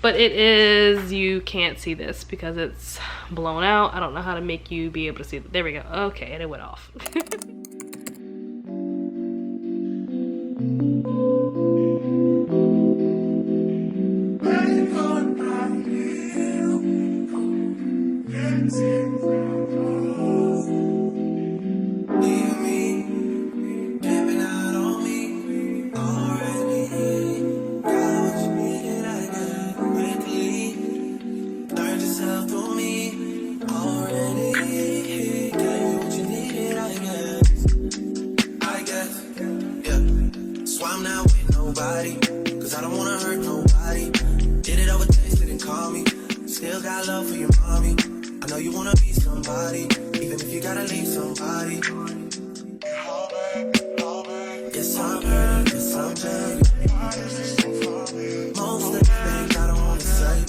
but it is, you can't see this because it's blown out. I don't know how to make you be able to see it. There we go. Okay, and it went off. Cause I don't wanna hurt nobody. Did it over text, didn't call me. Still got love for your mommy. I know you wanna be somebody, even if you gotta leave somebody. Yes, I'm hurt, yes, I'm hurt. Most of the things I don't wanna say.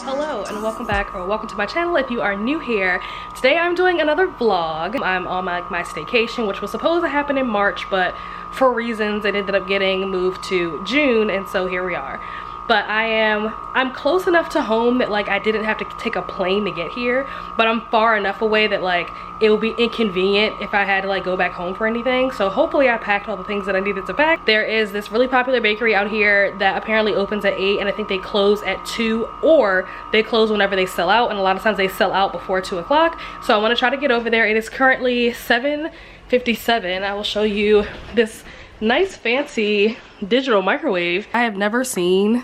Hello and welcome back, or welcome to my channel if you are new here. Today I'm doing another vlog. I'm on my staycation, which was supposed to happen in March, but for reasons it ended up getting moved to June, and so here we are. But I'm close enough to home that like I didn't have to take a plane to get here, but I'm far enough away that like it will be inconvenient if I had to like go back home for anything. So hopefully I packed all the things that I needed to pack. There is this really popular bakery out here that apparently opens at 8, and I think they close at 2, or they close whenever they sell out, and a lot of times they sell out before 2 o'clock. So I want to try to get over there. It is currently 7:57. I will show you this nice fancy digital microwave. I have never seen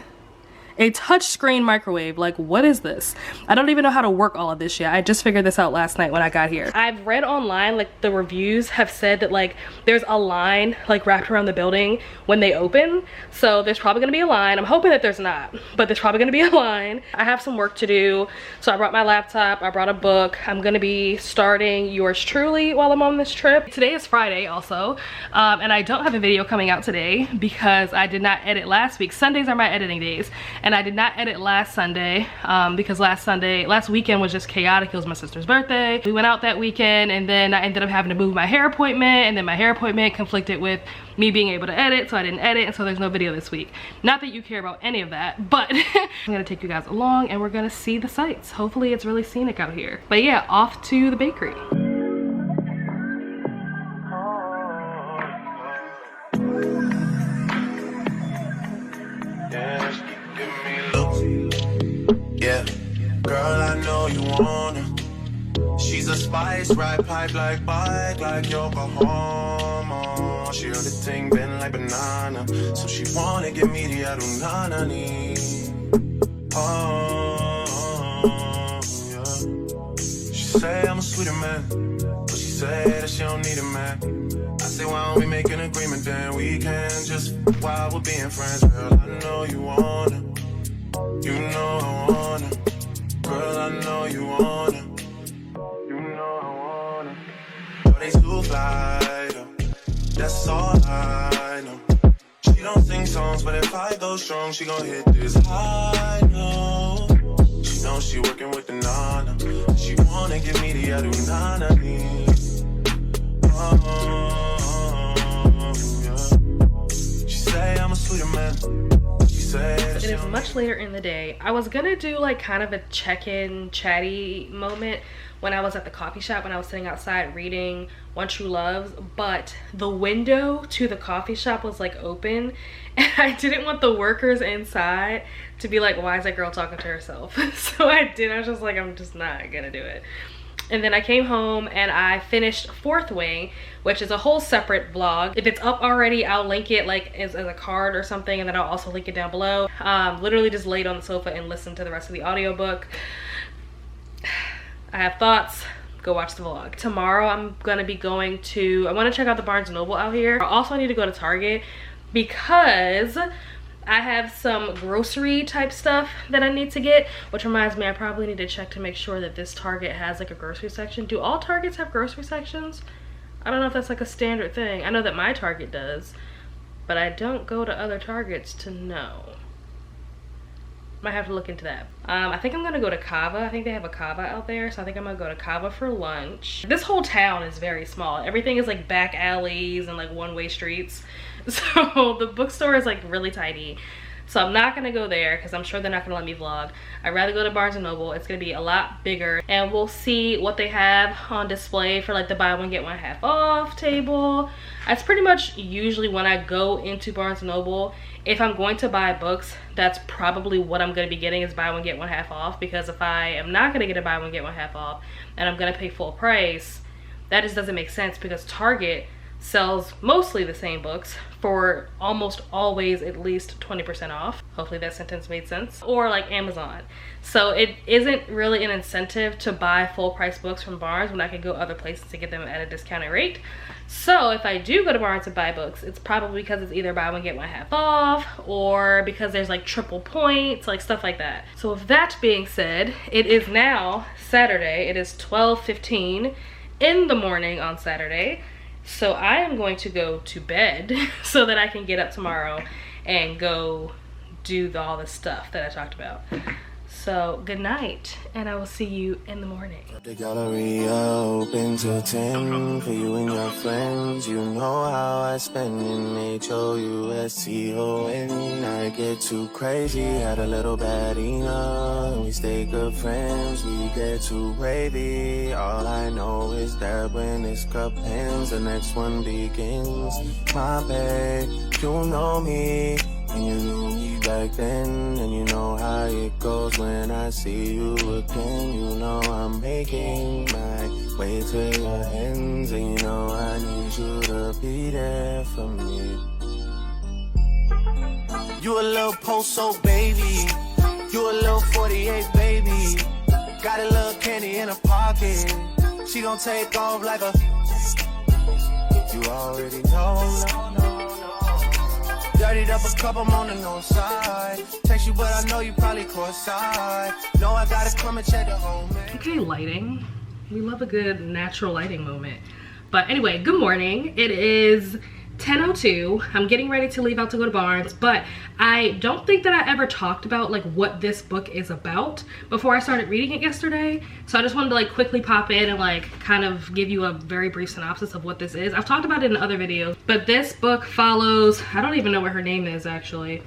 a touchscreen microwave. Like, what is this? I don't even know how to work all of this yet. I just figured this out last night when I got here. I've read online, like the reviews have said that like there's a line like wrapped around the building when they open. So there's probably gonna be a line. I'm hoping that there's not, but there's probably gonna be a line. I have some work to do. So I brought my laptop, I brought a book. I'm gonna be starting yours truly while I'm on this trip. Today is Friday also, and I don't have a video coming out today because I did not edit last week. Sundays are my editing days. And I did not edit last Sunday because last weekend was just chaotic. It was my sister's birthday. We went out that weekend, and then I ended up having to move my hair appointment, and then my hair appointment conflicted with me being able to edit, so I didn't edit, and so there's no video this week. Not that you care about any of that, but I'm gonna take you guys along and we're gonna see the sights. Hopefully it's really scenic out here. But yeah, off to the bakery. Yeah, girl, I know you wanna. She's a spice, ride pipe like bike, like Yokohama. She heard the thing bend like banana, so she wanna give me the adunanani. Oh, yeah. She say I'm a sweeter man, but she say that she don't need a man. I say, why don't we make an agreement, then we can just while we're being friends. Girl, I know you wanna. You know I wanna, girl, I know you wanna. You know I wanna. But they too fly, though. That's all I know. She don't sing songs, but if I go strong, she gon' hit this high note. She knows she working with the nana. She wanna give me the adunanani. Oh, yeah. She say I'm a sweeter man. It is much later in the day. I was gonna do like kind of a check-in chatty moment when I was at the coffee shop, when I was sitting outside reading One True Loves, but the window to the coffee shop was like open, and I didn't want the workers inside to be like, why is that girl talking to herself? So I was just like, I'm just not gonna do it. And then I came home and I finished Fourth Wing, which is a whole separate vlog. If it's up already, I'll link it like as a card or something, and then I'll also link it down below. Literally just laid on the sofa and listened to the rest of the audiobook. I have thoughts. Go watch the vlog. Tomorrow I'm gonna be going to, I wanna check out the Barnes & Noble out here. Also I need to go to Target because I have some grocery type stuff that I need to get, which reminds me I probably need to check to make sure that this Target has like a grocery section. Do all Targets have grocery sections? I don't know if that's like a standard thing. I know that my Target does, but I don't go to other Targets to know. Might have to look into that. I think I'm gonna go to Cava. I think they have a Cava out there, so I think I'm gonna go to Cava for lunch. This whole town is very small. Everything is like back alleys and like one-way streets. So the bookstore is like really tiny. So I'm not gonna go there because I'm sure they're not gonna let me vlog. I'd rather go to Barnes & Noble. It's gonna be a lot bigger, and we'll see what they have on display for like the buy one get one half off table. That's pretty much usually when I go into Barnes & Noble. If I'm going to buy books, that's probably what I'm gonna be getting, is buy one get one half off, because if I am not gonna get a buy one get one half off and I'm gonna pay full price, that just doesn't make sense, because Target sells mostly the same books for almost always at least 20% off. Hopefully that sentence made sense. Or like Amazon. So it isn't really an incentive to buy full price books from Barnes when I can go other places to get them at a discounted rate. So if I do go to Barnes to buy books, it's probably because it's either buy one get one half off, or because there's like triple points, like stuff like that. So with that being said, it is now Saturday. It is 12:15 in the morning on Saturday. So I am going to go to bed so that I can get up tomorrow and go do all the stuff that I talked about. So good night, and I will see you in the morning. The gallery open till 10 for you and your friends. You know how I spend in HOUSTON. I get too crazy, had a little bad enough. We stay good friends, we get too wavy. All I know is that when this cup ends, the next one begins. My babe, you know me. And you knew me back then, and you know how it goes when I see you again. You know I'm making my way to your ends, and you know I need you to be there for me. You a little post-so baby, you a little 48 baby. Got a little candy in her pocket, she gon' take off like a... You already know. Dirtied up a cup, I'm on the north side. Text you, but I know you probably cross-side. No, I gotta come and check the home, man. Okay, lighting. We love a good natural lighting moment. But anyway, good morning. It is 10:02. I'm getting ready to leave out to go to Barnes, but I don't think that I ever talked about like what this book is about before I started reading it yesterday. So I just wanted to like quickly pop in and like kind of give you a very brief synopsis of what this is. I've talked about it in other videos, but this book follows, I don't even know what her name is actually.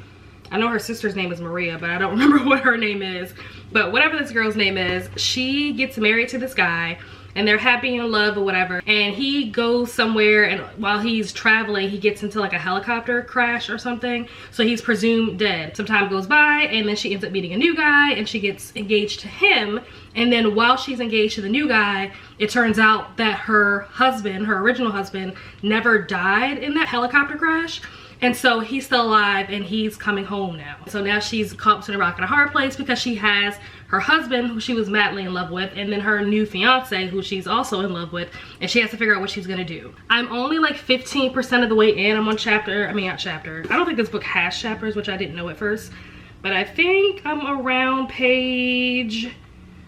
I know her sister's name is Maria, but I don't remember what her name is. But whatever this girl's name is, she gets married to this guy, and they're happy in love or whatever, and he goes somewhere, and while he's traveling he gets into like a helicopter crash or something, so he's presumed dead. Some time goes by, and then she ends up meeting a new guy, and she gets engaged to him, and then while she's engaged to the new guy, it turns out that her husband, her original husband, never died in that helicopter crash. And so he's still alive, and he's coming home now. So now she's caught between a rock and a hard place, because she has her husband, who she was madly in love with, and then her new fiance, who she's also in love with, and she has to figure out what she's gonna do. I'm only like 15% of the way in. I'm on chapter, I mean not chapter. I don't think this book has chapters, which I didn't know at first. But I think I'm around page,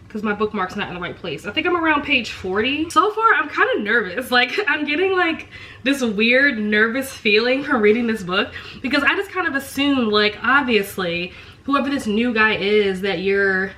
because my bookmark's not in the right place, I think I'm around page 40. So far, I'm kind of nervous. Like, I'm getting like this weird nervous feeling from reading this book, because I just kind of assumed, like, obviously, whoever this new guy is that you're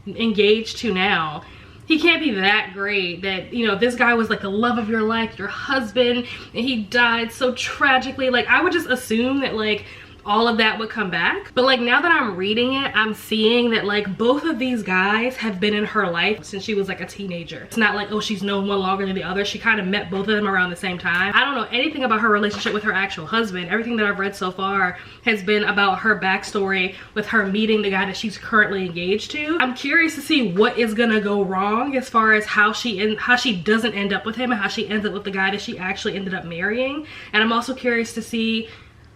engaged to now, he can't be that great, that, you know, this guy was like the love of your life, your husband, and he died so tragically. Like, I would just assume that like all of that would come back. But like now that I'm reading it, I'm seeing that like both of these guys have been in her life since she was like a teenager. It's not like, oh, she's known one longer than the other. She kind of met both of them around the same time. I don't know anything about her relationship with her actual husband. Everything that I've read so far has been about her backstory with her meeting the guy that she's currently engaged to. I'm curious to see what is gonna go wrong as far as how she doesn't end up with him, and how she ends up with the guy that she actually ended up marrying. And I'm also curious to see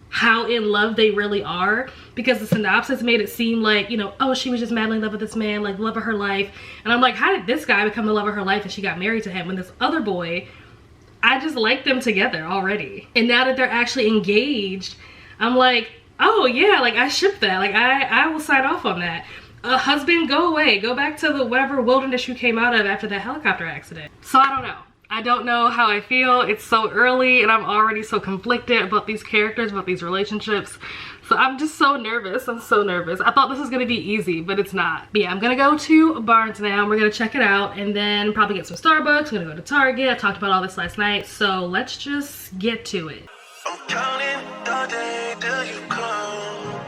how in love they really are, because the synopsis made it seem like, you know, oh, she was just madly in love with this man, like love of her life. And I'm like, how did this guy become the love of her life and she got married to him, when this other boy, I just like them together already? And now that they're actually engaged, I'm like, oh yeah, like I ship that. Like I will sign off on that. Husband, go away, go back to the whatever wilderness you came out of after that helicopter accident. So I don't know. I don't know how I feel. It's so early and I'm already so conflicted about these characters, about these relationships. So I'm just so nervous. I'm so nervous. I thought this was gonna be easy, but it's not. But yeah, I'm gonna go to Barnes now. We're gonna check it out and then probably get some Starbucks. I'm gonna go to Target. I talked about all this last night. So let's just get to it. I'm counting the day till you come.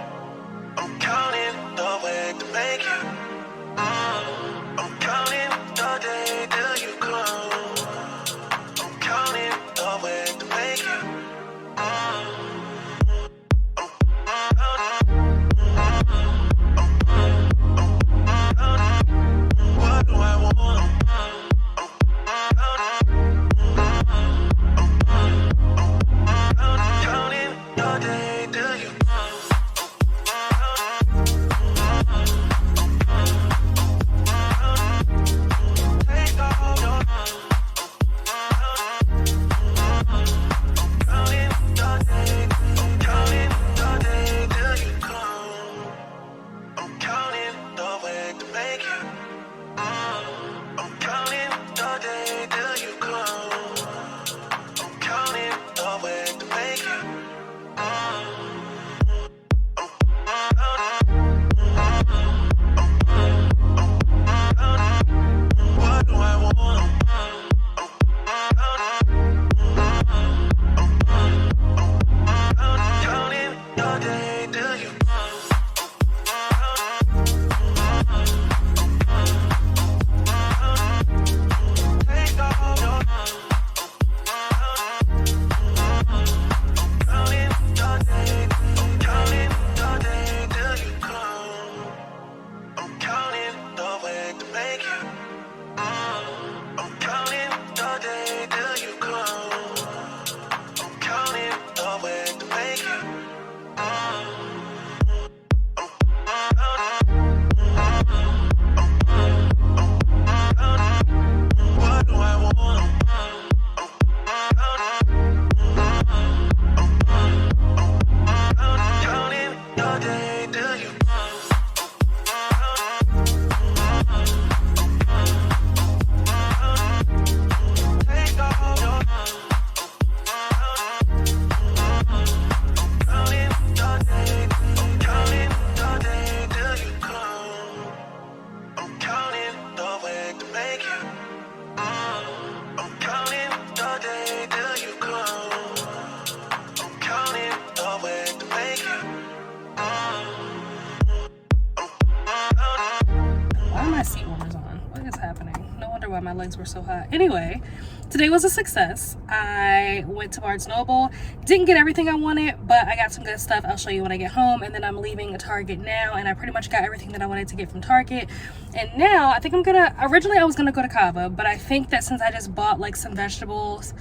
seat warmers on. What is happening? No wonder why my legs were so hot. Anyway, today was a success. I went to Barnes & Noble. Didn't get everything I wanted, but I got some good stuff. I'll show you when I get home. And then I'm leaving Target now, and I pretty much got everything that I wanted to get from Target. And now I think I'm gonna, originally I was gonna go to Cava, but I think that since I just bought like some vegetables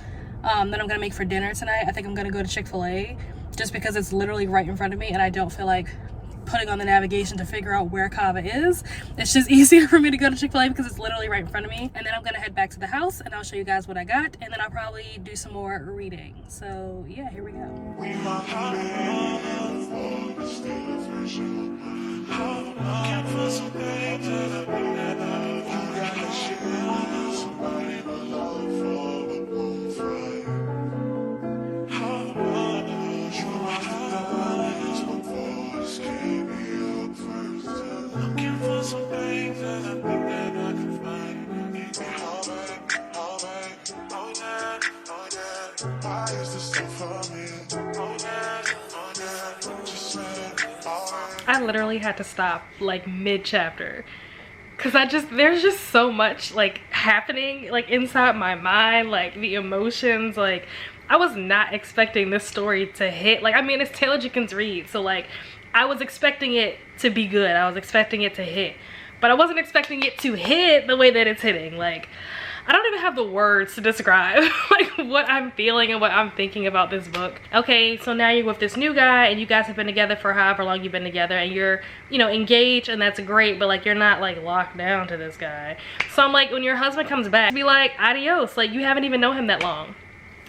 that I'm gonna make for dinner tonight, I think I'm gonna go to Chick-fil-A just because it's literally right in front of me, and I don't feel like putting on the navigation to figure out where Cava is. It's just easier for me to go to Chick-fil-A because it's literally right in front of me. And then I'm gonna head back to the house and I'll show you guys what I got, and then I'll probably do some more reading. So yeah, here we go. I literally had to stop like mid-chapter because there's just so much like happening like inside my mind, like the emotions. Like I was not expecting this story to hit. Like, I mean, it's Taylor Jenkins Reid, so like I was expecting it to be good. I was expecting it to hit, but I wasn't expecting it to hit the way that it's hitting. Like, I don't even have the words to describe like what I'm feeling and what I'm thinking about this book. Okay, so now you're with this new guy and you guys have been together for however long you've been together, and you're, you know, engaged, and that's great, but like you're not like locked down to this guy. So I'm like, when your husband comes back, be like, adios, like you haven't even known him that long.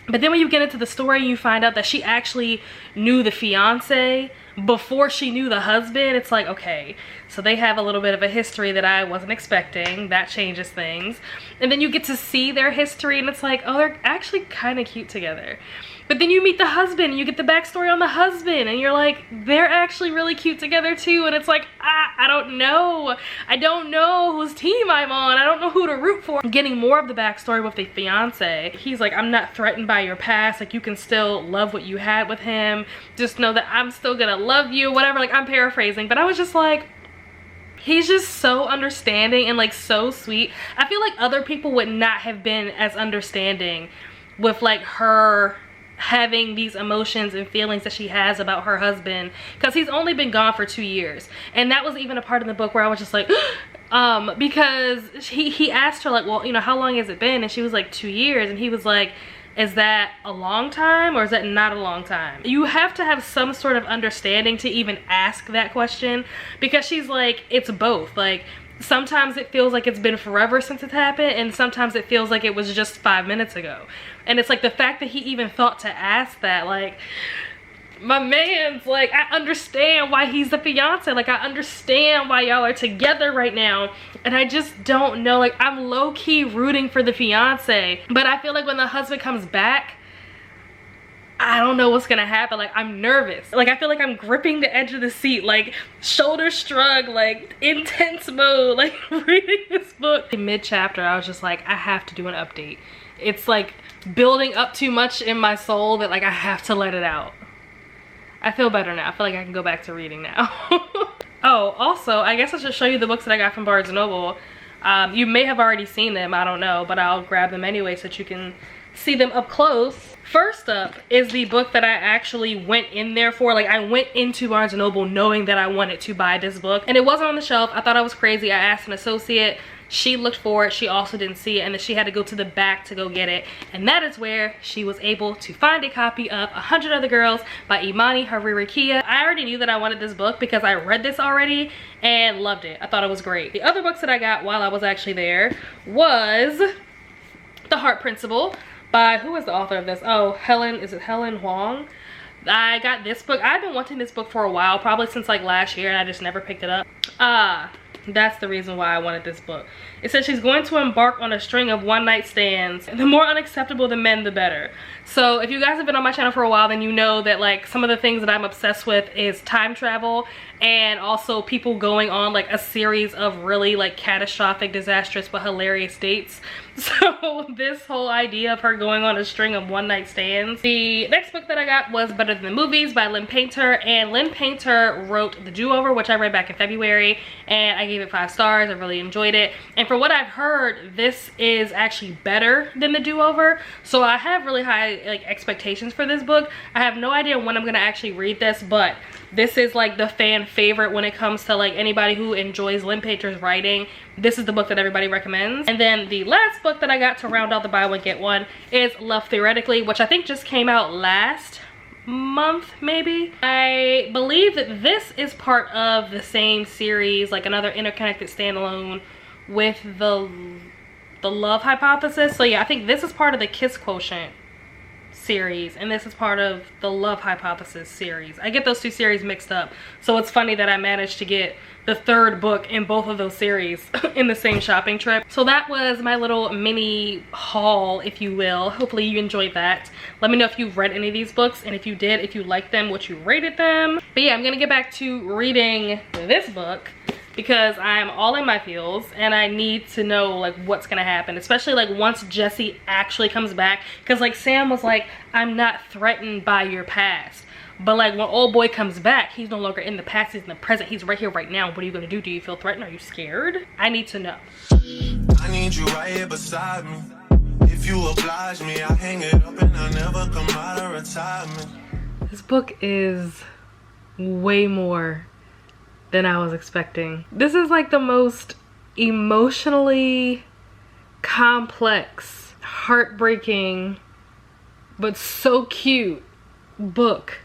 But then when you get into the story, you find out that she actually knew the fiance before she knew the husband. It's like, okay, so they have a little bit of a history that I wasn't expecting. That changes things. And then you get to see their history, and it's like, oh, they're actually kind of cute together. But then you meet the husband and you get the backstory on the husband, and you're like, they're actually really cute together too. And it's like, I don't know. I don't know whose team I'm on. I don't know who to root for. Getting more of the backstory with the fiance. He's like, I'm not threatened by your past. Like, you can still love what you had with him. Just know that I'm still gonna love you, whatever. Like, I'm paraphrasing, but I was just like, he's just so understanding and like so sweet. I feel like other people would not have been as understanding with like her having these emotions and feelings that she has about her husband, because he's only been gone for 2 years. And that was even a part of the book where I was just like because he asked her like, well, you know, how long has it been? And she was like, 2 years. And he was like, is that a long time or is that not a long time? You have to have some sort of understanding to even ask that question, because she's like, it's both. Like, sometimes it feels like it's been forever since it's happened, and sometimes it feels like it was just 5 minutes ago. And it's like the fact that he even thought to ask that, like, my man's like, I understand why he's the fiance. Like, I understand why y'all are together right now. And I just don't know, like, I'm low-key rooting for the fiance. But I feel like when the husband comes back, I don't know what's gonna happen. Like, I'm nervous. Like, I feel like I'm gripping the edge of the seat, like shoulder shrug, like intense mode, like reading this book. In mid-chapter, I was just like, I have to do an update. It's like building up too much in my soul that like I have to let it out. I feel better now. I feel like I can go back to reading now. Oh, also, I guess I should show you the books that I got from Barnes & Noble. You may have already seen them, I don't know, but I'll grab them anyway so that you can see them up close. First up is the book that I actually went in there for. Like, I went into Barnes & Noble knowing that I wanted to buy this book, and it wasn't on the shelf. I thought I was crazy. I asked an associate. She looked for it. She also didn't see it, and then she had to go to the back to go get it. And that is where she was able to find a copy of 100 Other Girls by Iman Hariri-Kia. I already knew that I wanted this book because I read this already and loved it. I thought it was great. The other books that I got while I was actually there was The Heart Principle by, who is the author of this? Oh, is it Helen Huang? I got this book. I've been wanting this book for a while, probably since like last year, and I just never picked it up. That's the reason why I wanted this book. It says she's going to embark on a string of one-night stands. The more unacceptable the men, the better. So if you guys have been on my channel for a while, then you know that like some of the things that I'm obsessed with is time travel, and also people going on like a series of really like catastrophic, disastrous, but hilarious dates. So this whole idea of her going on a string of one night stands. The next book that I got was Better Than the Movies by Lynn Painter, and Lynn Painter wrote The Do-Over, which I read back in February, and I gave it 5 stars. I really enjoyed it, and for what I've heard, this is actually better than The Do-Over, so I have really high like expectations for this book. I have no idea when I'm gonna actually read this, but this is like the fan favorite when it comes to like anybody who enjoys Lynn Painter's writing. This is the book that everybody recommends. And then the last book that I got to round out the buy one get one is Love Theoretically, which I think just came out last month maybe. I believe that this is part of the same series, like another interconnected standalone with the Love Hypothesis. So yeah, I think this is part of the Kiss Quotient series, and this is part of the Love Hypothesis series. I get those 2 series mixed up, so it's funny that I managed to get the 3rd book in both of those series in the same shopping trip. So that was my little mini haul, if you will. Hopefully you enjoyed that. Let me know if you've read any of these books, and if you did, if you liked them, what you rated them. But yeah, I'm gonna get back to reading this book because I'm all in my feels and I need to know like what's gonna happen, especially like once Jesse actually comes back, because like Sam was like, I'm not threatened by your past, but like when old boy comes back, he's no longer in the past, he's in the present, he's right here right now. What are you gonna do? Do you feel threatened? Are you scared? I need to know. I need you right here beside me. If you oblige me, I hang it up and I never come out of retirement. This book is way more than I was expecting. This is like the most emotionally complex, heartbreaking, but so cute book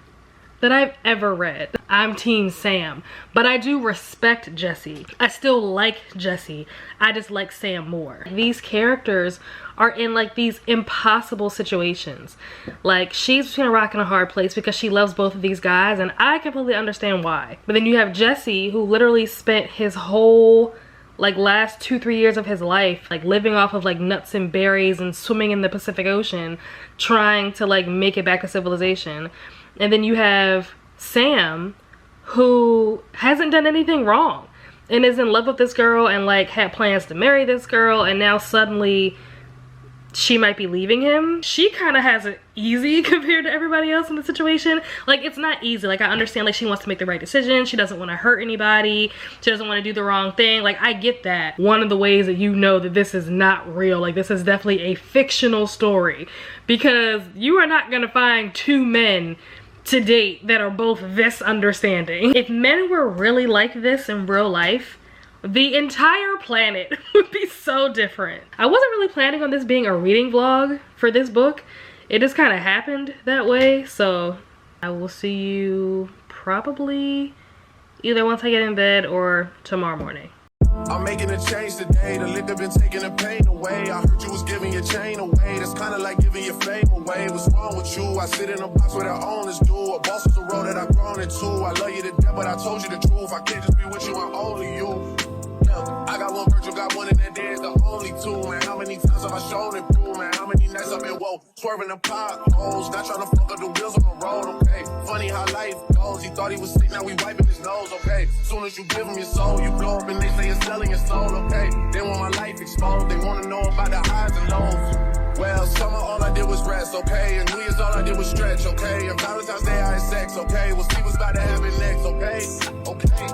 that I've ever read. I'm Team Sam, but I do respect Jesse. I still like Jesse. I just like Sam more. These characters are in like these impossible situations. Like she's between a rock and a hard place because she loves both of these guys, and I completely understand why. But then you have Jesse, who literally spent his whole like last 2-3 years of his life like living off of like nuts and berries and swimming in the Pacific Ocean, trying to like make it back to civilization. And then you have Sam, who hasn't done anything wrong and is in love with this girl and like had plans to marry this girl, and now suddenly she might be leaving him. She kind of has it easy compared to everybody else in the situation. Like it's not easy. Like I understand like she wants to make the right decision. She doesn't want to hurt anybody. She doesn't want to do the wrong thing. Like I get that. One of the ways that you know that this is not real, like this is definitely a fictional story, because you are not gonna find 2 men to date that are both this understanding. If men were really like this in real life, the entire planet would be so different. I wasn't really planning on this being a reading vlog for this book. It just kind of happened that way. So I will see you probably either once I get in bed or tomorrow morning. I'm making a change today. The liquor been taking the pain away. I heard you was giving your chain away. That's kind of like giving your fame away. What's wrong with you? I sit in a box where the owners do. A boss is a road that I've grown into. I love you to death, but I told you the truth. I can't just be with you and only you. I got one Virgil, got one in that day, it's the only 2, man. How many times have I shown it through, man? How many nights I've been woke, swerving the potholes, not trying to fuck up the wheels on the road, okay? Funny how life goes, he thought he was sick, now we wiping his nose, okay? Soon as you give him your soul, you blow up and they say you're selling your soul, okay? They want my life exposed, they wanna know about the highs and lows. Well, summer all I did was rest, okay? And New Year's all I did was stretch, okay? And Valentine's Day I had sex, okay? We'll see what's about to happen next, okay? Okay,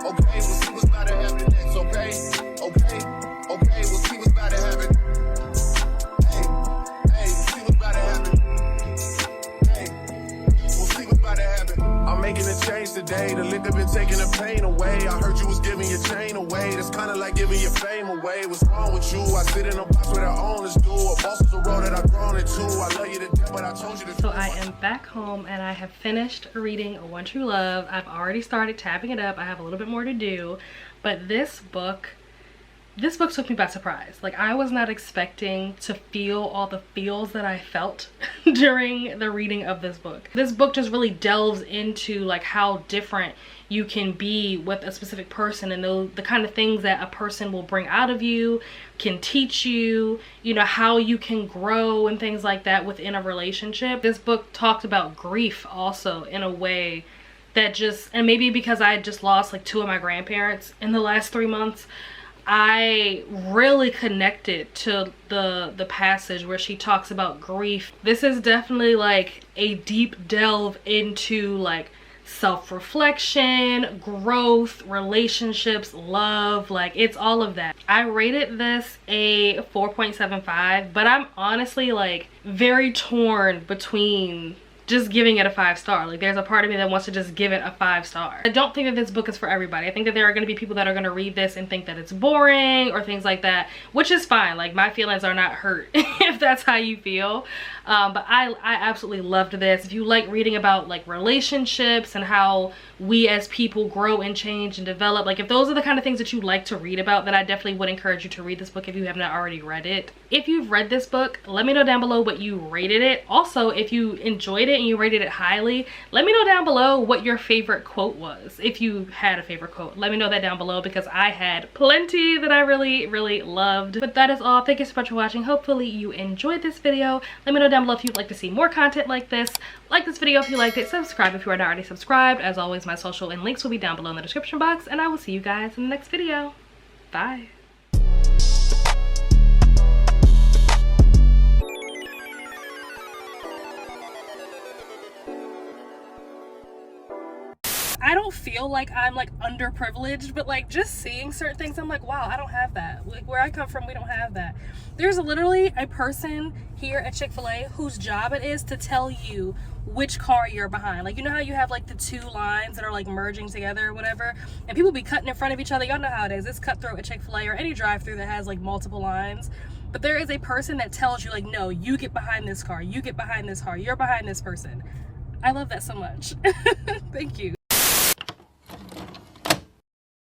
okay, we'll see what's about to happen next, okay? Okay, okay, we'll see what's about to happen. Hey, hey, we'll see what's about to happen. Hey, we'll see what's about to happen. I'm making a change today. The liquor been taking the pain away. I heard you was giving your chain away. That's kind of like giving your fame away. What's wrong with you? I sit in a box where the owners do. A boss is a road that I've grown into. I love you to death, but I told you to. So I am back home and I have finished reading One True Love. I've already started tapping it up. I have a little bit more to do, but this book took me by surprise. Like I was not expecting to feel all the feels that I felt during the reading of this book. This book just really delves into like how different you can be with a specific person, and the kind of things that a person will bring out of you, can teach you, you know, how you can grow and things like that within a relationship. This book talked about grief also in a way that just, and maybe because I had just lost like 2 of my grandparents in the last 3 months, I really connected to the passage where she talks about grief. This is definitely like a deep delve into like self-reflection, growth, relationships, love. Like, it's all of that. I rated this a 4.75, but I'm honestly like very torn between just giving it a 5-star. Like, there's a part of me that wants to just give it a 5-star. I don't think that this book is for everybody. I think that there are going to be people that are going to read this and think that it's boring or things like that, which is fine. Like, my feelings are not hurt if that's how you feel. But I absolutely loved this. If you like reading about like relationships and how we as people grow and change and develop, like if those are the kind of things that you like to read about, then I definitely would encourage you to read this book if you have not already read it. If you've read this book, let me know down below what you rated it. Also, if you enjoyed it and you rated it highly, let me know down below what your favorite quote was. If you had a favorite quote, let me know that down below, because I had plenty that I really loved. But that is all. Thank you so much for watching. Hopefully you enjoyed this video. Let me know down below if you'd like to see more content like this. Like this video if you liked it. Subscribe if you are not already subscribed. As always, my social and links will be down below in the description box, and I will see you guys in the next video. Bye. I don't feel like I'm like underprivileged, but like just seeing certain things, I'm like, wow, I don't have that. Like, where I come from, we don't have that. There's literally a person here at Chick-fil-A whose job it is to tell you which car you're behind. Like, you know how you have like the two lines that are like merging together or whatever, and people be cutting in front of each other. Y'all know how it is. It's cutthroat at Chick-fil-A or any drive-through that has like multiple lines. But there is a person that tells you like, no, you get behind this car, you get behind this car, you're behind this person. I love that so much. Thank you.